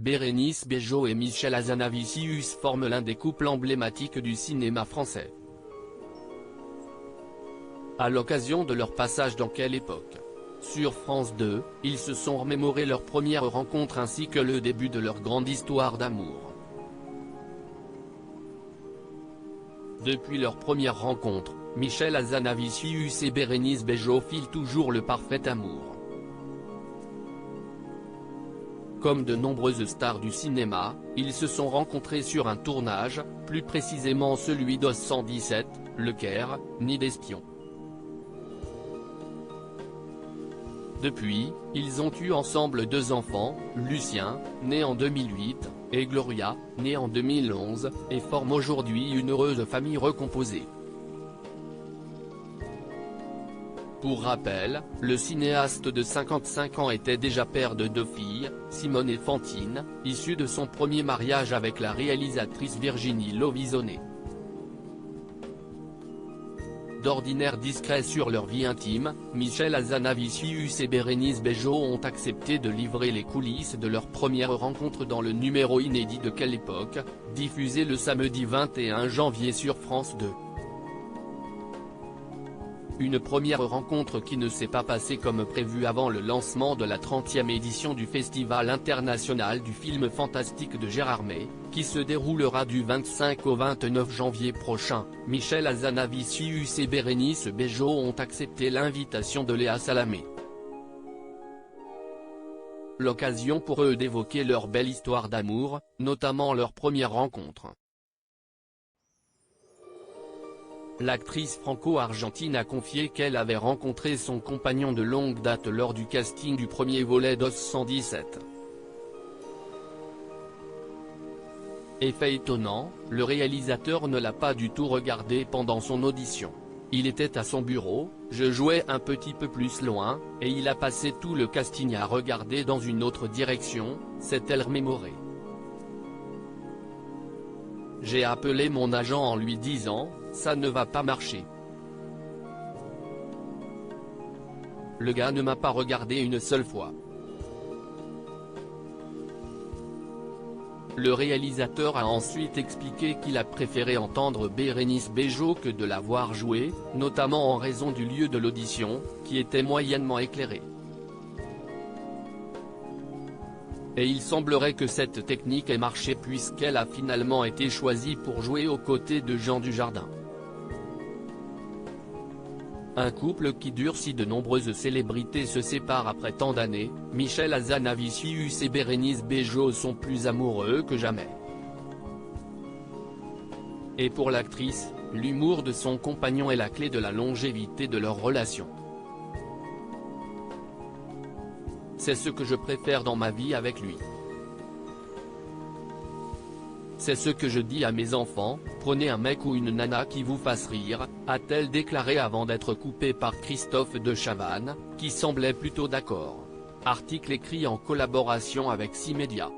Bérénice Bejo et Michel Hazanavicius forment l'un des couples emblématiques du cinéma français. À l'occasion de leur passage dans Quelle époque sur France 2, ils se sont remémorés leur première rencontre ainsi que le début de leur grande histoire d'amour. Depuis leur première rencontre, Michel Hazanavicius et Bérénice Bejo filent toujours le parfait amour. Comme de nombreuses stars du cinéma, ils se sont rencontrés sur un tournage, plus précisément celui d'Os 117, Le Caire, Nid d'espion. Depuis, ils ont eu ensemble 2 enfants, Lucien, né en 2008, et Gloria, née en 2011, et forment aujourd'hui une heureuse famille recomposée. Pour rappel, le cinéaste de 55 ans était déjà père de 2 filles, Simone et Fantine, issues de son premier mariage avec la réalisatrice Virginie Lovisonnet. D'ordinaire discrets sur leur vie intime, Michel Hazanavicius et Bérénice Bejo ont accepté de livrer les coulisses de leur première rencontre dans le numéro inédit de Quelle époque, diffusé le samedi 21 janvier sur France 2. Une première rencontre qui ne s'est pas passée comme prévu avant le lancement de la 30e édition du Festival international du film fantastique de Gérard May, qui se déroulera du 25 au 29 janvier prochain. Michel Hazanavicius et Bérénice Bejo ont accepté l'invitation de Léa Salamé. L'occasion pour eux d'évoquer leur belle histoire d'amour, notamment leur première rencontre. L'actrice franco-argentine a confié qu'elle avait rencontré son compagnon de longue date lors du casting du premier volet d'Os 117. Effet étonnant, le réalisateur ne l'a pas du tout regardé pendant son audition. Il était à son bureau, je jouais un petit peu plus loin, et il a passé tout le casting à regarder dans une autre direction, s'est-elle remémorée. J'ai appelé mon agent en lui disant, ça ne va pas marcher. Le gars ne m'a pas regardé une seule fois. Le réalisateur a ensuite expliqué qu'il a préféré entendre Bérénice Bejo que de la voir jouer, notamment en raison du lieu de l'audition, qui était moyennement éclairé. Et il semblerait que cette technique ait marché puisqu'elle a finalement été choisie pour jouer aux côtés de Jean Dujardin. Un couple qui dure si de nombreuses célébrités se séparent après tant d'années, Michel Hazanavicius et Bérénice Bejo sont plus amoureux que jamais. Et pour l'actrice, l'humour de son compagnon est la clé de la longévité de leur relation. C'est ce que je préfère dans ma vie avec lui. C'est ce que je dis à mes enfants, prenez un mec ou une nana qui vous fasse rire, a-t-elle déclaré avant d'être coupée par Christophe de Chavannes, qui semblait plutôt d'accord. Article écrit en collaboration avec 6 médias.